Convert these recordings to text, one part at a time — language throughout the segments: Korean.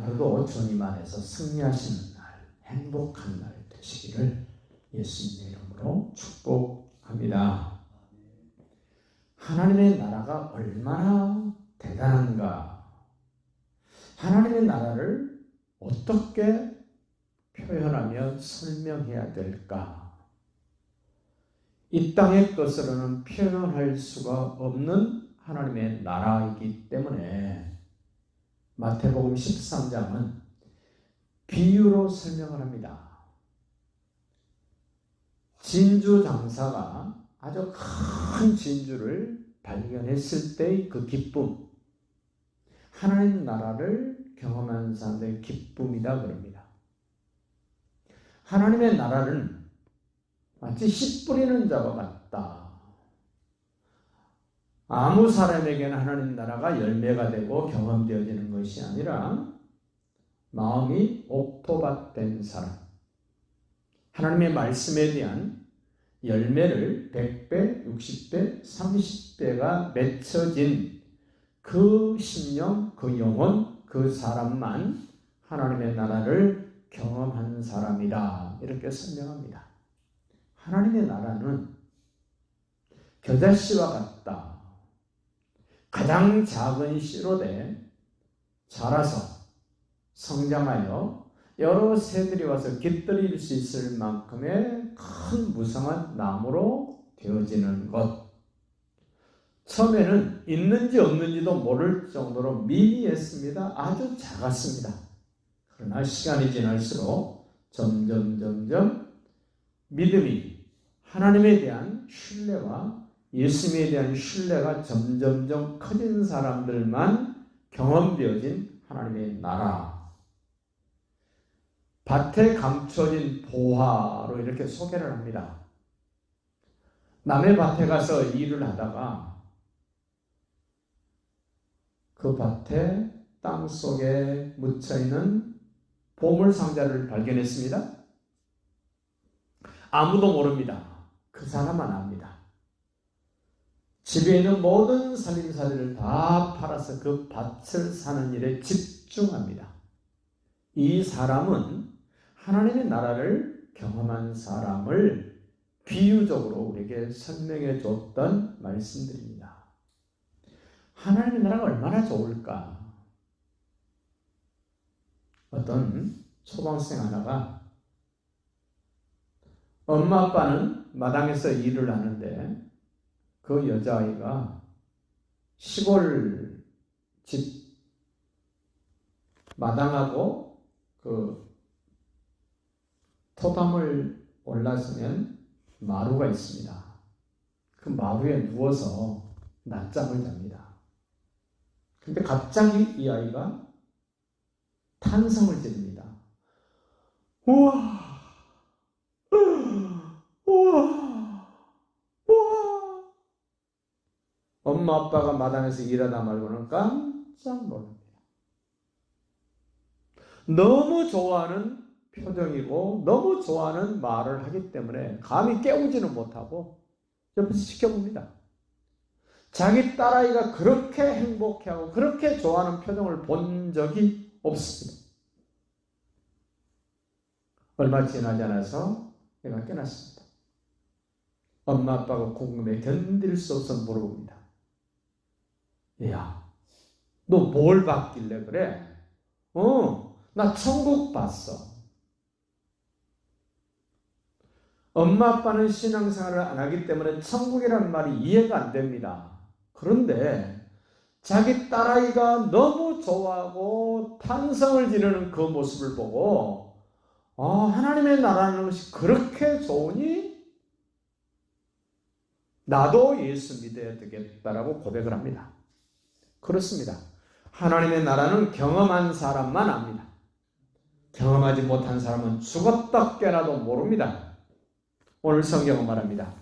하루도 주님 안에서 승리하시는 날, 행복한 날 되시기를 예수님의 이름으로 축복합니다. 하나님의 나라가 얼마나 대단한가, 하나님의 나라를 어떻게 표현하며 설명해야 될까? 이 땅의 것으로는 표현할 수가 없는 하나님의 나라이기 때문에 마태복음 13장은 비유로 설명을 합니다. 진주 장사가 아주 큰 진주를 발견했을 때의 그 기쁨, 하나님 나라를 경험한 사람들의 기쁨이다 그럽니다. 하나님의 나라는 마치 씨 뿌리는 자와 같다. 아무 사람에게는 하나님 나라가 열매가 되고 경험되어지는 것이 아니라 마음이 옥토밭된 사람, 하나님의 말씀에 대한 열매를 100배, 60배, 30배가 맺혀진 그 심령, 그 영혼, 그 사람만 하나님의 나라를 경험한 사람이다. 이렇게 설명합니다. 하나님의 나라는 겨자씨와 같다. 가장 작은 씨로 돼 자라서 성장하여 여러 새들이 와서 깃들일 수 있을 만큼의 큰 무성한 나무로 되어지는 것. 처음에는 있는지 없는지도 모를 정도로 미미했습니다. 아주 작았습니다. 그러나 시간이 지날수록 점점 믿음이, 하나님에 대한 신뢰와 예수님에 대한 신뢰가 점점 커진 사람들만 경험되어진 하나님의 나라. 밭에 감춰진 보화로 이렇게 소개를 합니다. 남의 밭에 가서 일을 하다가 그 밭에 땅 속에 묻혀있는 보물 상자를 발견했습니다. 아무도 모릅니다. 그 사람만 압니다. 집에 있는 모든 살림살이를 다 팔아서 그 밭을 사는 일에 집중합니다. 이 사람은 하나님의 나라를 경험한 사람을 비유적으로 우리에게 설명해 줬던 말씀들입니다. 하나님의 나라가 얼마나 좋을까? 어떤 초등학생 하나가 엄마 아빠는 마당에서 일을 하는데 그 여자아이가 시골 집 마당하고 그 토담을 올라서면 마루가 있습니다. 그 마루에 누워서 낮잠을 잡니다. 근데 갑자기 이 아이가 탄성을 지릅니다. 우와! 우와! 우와! 엄마 아빠가 마당에서 일하다 말고는 깜짝 놀랍니다. 너무 좋아하는 표정이고 너무 좋아하는 말을 하기 때문에 감히 깨우지는 못하고 옆에서 지켜봅니다. 자기 딸아이가 그렇게 행복해하고 그렇게 좋아하는 표정을 본 적이 없습니다. 얼마 지나지 않아서 얘가 깨났습니다. 엄마 아빠가 궁금해 견딜 수 없어 물어봅니다. 야, 너 뭘 봤길래 그래? 나 천국 봤어. 엄마 아빠는 신앙생활을 안 하기 때문에 천국이라는 말이 이해가 안 됩니다. 그런데 자기 딸아이가 너무 좋아하고 탄성을 지르는 그 모습을 보고 하나님의 나라는 것이 그렇게 좋으니 나도 예수 믿어야 되겠다라고 고백을 합니다. 그렇습니다. 하나님의 나라는 경험한 사람만 압니다. 경험하지 못한 사람은 죽었다 깨나도 모릅니다. 오늘 성경은 말합니다.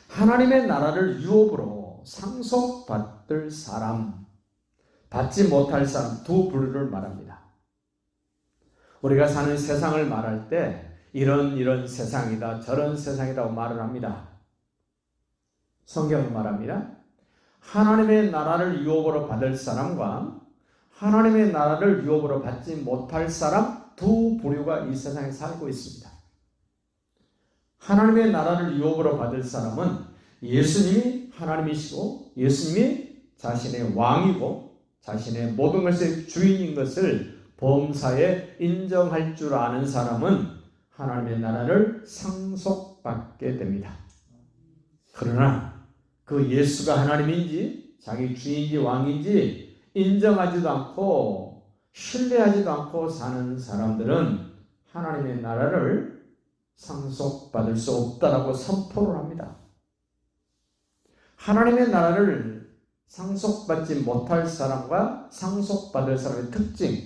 하나님의 나라를 유업으로 상속받을 사람, 받지 못할 사람 두 부류를 말합니다. 우리가 사는 세상을 말할 때 이런 세상이다, 저런 세상이라고 말을 합니다. 성경은 말합니다. 하나님의 나라를 유업으로 받을 사람과 하나님의 나라를 유업으로 받지 못할 사람 두 부류가 이 세상에 살고 있습니다. 하나님의 나라를 유업으로 받을 사람은 예수님이 하나님이시고 예수님이 자신의 왕이고 자신의 모든 것의 주인인 것을 범사에 인정할 줄 아는 사람은 하나님의 나라를 상속받게 됩니다. 그러나 그 예수가 하나님인지 자기 주인인지 왕인지 인정하지도 않고 신뢰하지도 않고 사는 사람들은 하나님의 나라를 상속받을 수 없다라고 선포를 합니다. 하나님의 나라를 상속받지 못할 사람과 상속받을 사람의 특징,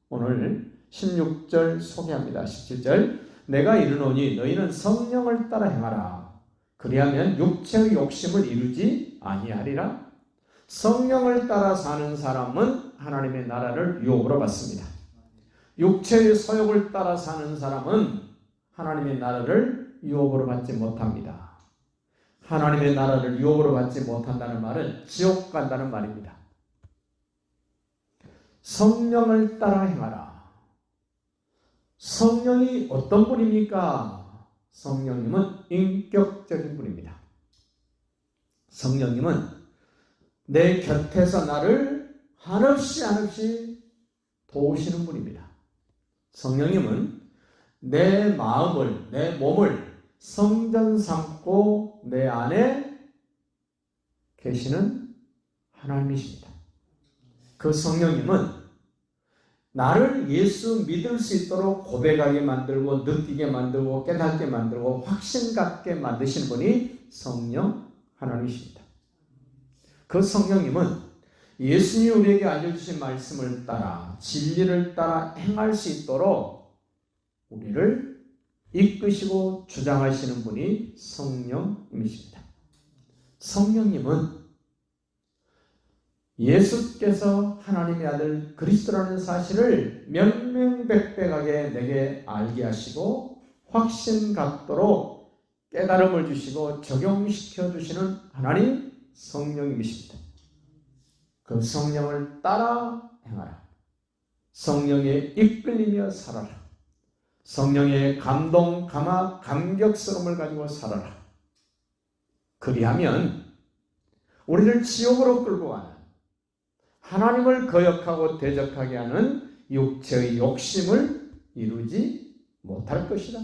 오늘 16절 소개합니다. 17절, 내가 이르노니 너희는 성령을 따라 행하라. 그리하면 육체의 욕심을 이루지 아니하리라. 성령을 따라 사는 사람은 하나님의 나라를 유업으로 받습니다. 육체의 소욕을 따라 사는 사람은 하나님의 나라를 유업으로 받지 못합니다. 하나님의 나라를 유업으로 받지 못한다는 말은 지옥 간다는 말입니다. 성령을 따라 행하라. 성령이 어떤 분입니까? 성령님은 인격적인 분입니다. 성령님은 내 곁에서 나를 한없이 도우시는 분입니다. 성령님은 내 마음을, 내 몸을 성전 삼고 내 안에 계시는 하나님이십니다. 그 성령님은 나를 예수 믿을 수 있도록 고백하게 만들고 느끼게 만들고 깨닫게 만들고 확신 갖게 만드시는 분이 성령 하나님이십니다. 그 성령님은 예수님이 우리에게 알려주신 말씀을 따라 진리를 따라 행할 수 있도록 우리를 이끄시고 주장하시는 분이 성령님이십니다. 성령님은 예수께서 하나님의 아들 그리스도라는 사실을 명명백백하게 내게 알게 하시고 확신 갖도록 깨달음을 주시고 적용시켜 주시는 하나님 성령님이십니다. 그 성령을 따라 행하라. 성령에 이끌리며 살아라. 성령의 감동, 감화, 감격스러움을 가지고 살아라. 그리하면 우리를 지옥으로 끌고 가는 하나님을 거역하고 대적하게 하는 육체의 욕심을 이루지 못할 것이다.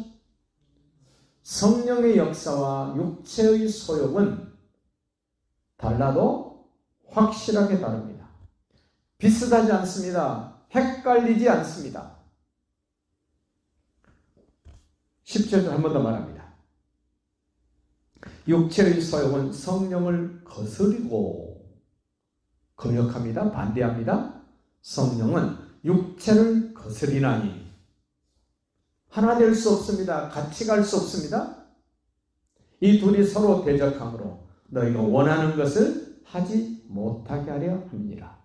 성령의 역사와 육체의 소욕은 달라도 확실하게 다릅니다. 비슷하지 않습니다. 헷갈리지 않습니다. 10절 한 번 더 말합니다. 육체의 소욕은 성령을 거스리고 거역합니다. 반대합니다. 성령은 육체를 거스리나니 하나 될 수 없습니다. 같이 갈 수 없습니다. 이 둘이 서로 대적함으로 너희가 원하는 것을 하지 못하게 하려 합니다.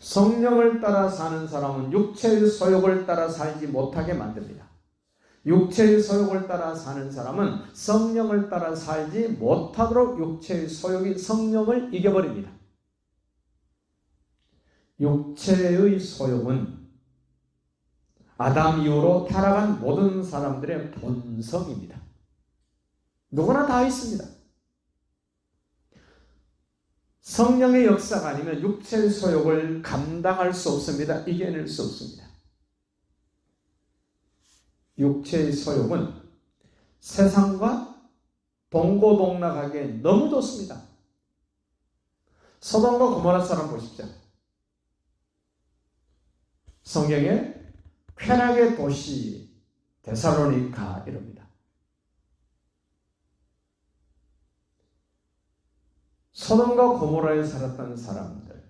성령을 따라 사는 사람은 육체의 소욕을 따라 살지 못하게 만듭니다. 육체의 소욕을 따라 사는 사람은 성령을 따라 살지 못하도록 육체의 소욕이 성령을 이겨버립니다. 육체의 소욕은 아담 이후로 타락한 모든 사람들의 본성입니다. 누구나 다 있습니다. 성령의 역사가 아니면 육체의 소욕을 감당할 수 없습니다. 이겨낼 수 없습니다. 육체의 소욕은 세상과 동고동락하기에 너무 좋습니다. 소돔과 고모라 사람 보십시오. 성경에 쾌락의 도시 데살로니가 이럽니다. 소돔과 고모라에 살았던 사람들,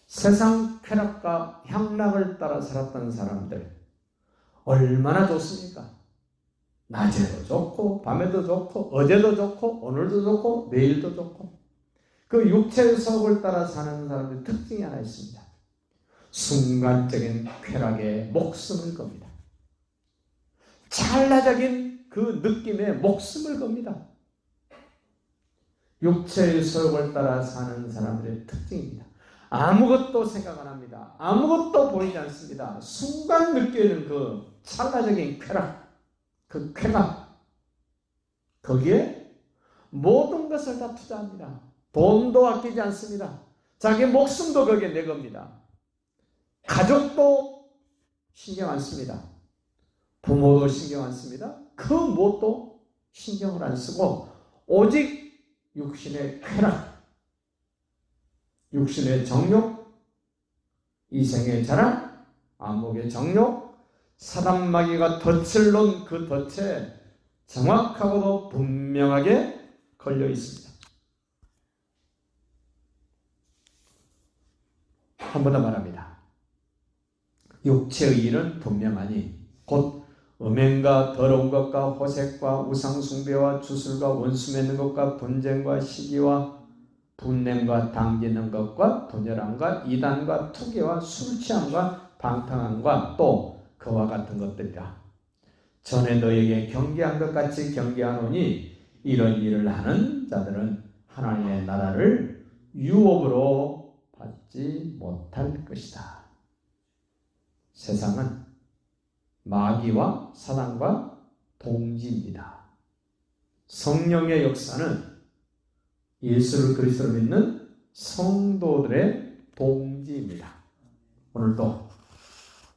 세상 쾌락과 향락을 따라 살았던 사람들 얼마나 좋습니까? 낮에도 좋고 밤에도 좋고 어제도 좋고 오늘도 좋고 내일도 좋고 그 육체의 소욕을 따라 사는 사람들의 특징이 하나 있습니다. 순간적인 쾌락에 목숨을 겁니다. 찰나적인 그 느낌에 목숨을 겁니다. 육체의 소욕을 따라 사는 사람들의 특징입니다. 아무것도 생각 안 합니다. 아무것도 보이지 않습니다. 순간 느끼는 그 찰나적인 쾌락, 그 쾌감, 거기에 모든 것을 다 투자합니다. 돈도 아끼지 않습니다. 자기 목숨도 거기에 내겁니다. 가족도 신경 안 씁니다. 부모도 신경 안 씁니다. 그 무엇도 신경을 안 쓰고 오직 육신의 쾌락, 육신의 정욕, 이생의 자랑, 안목의 정욕, 사단마귀가 덫을 놓은 그 덫에 정확하고도 분명하게 걸려 있습니다. 한 번 더 말합니다. 육체의 일은 분명하니 곧 음행과 더러운 것과 호색과 우상숭배와 주술과 원수 맺는 것과 분쟁과 시기와 분냄과 당기는 것과 분열함과 이단과 투기와 술취함과 방탕함과 또 그와 같은 것들이라. 전에 너에게 경계한 것 같이 경계하노니 이런 일을 하는 자들은 하나님의 나라를 유업으로 받지 못할 것이다. 세상은 마귀와 사단과 동지입니다. 성령의 역사는 예수를 그리스도로 믿는 성도들의 동지입니다. 오늘도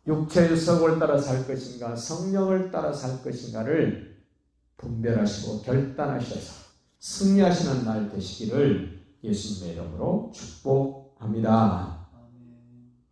육체의 성을 따라 살 것인가 성령을 따라 살 것인가를 분별하시고 결단하셔서 승리하시는 날 되시기를 예수님의 이름으로 축복합니다.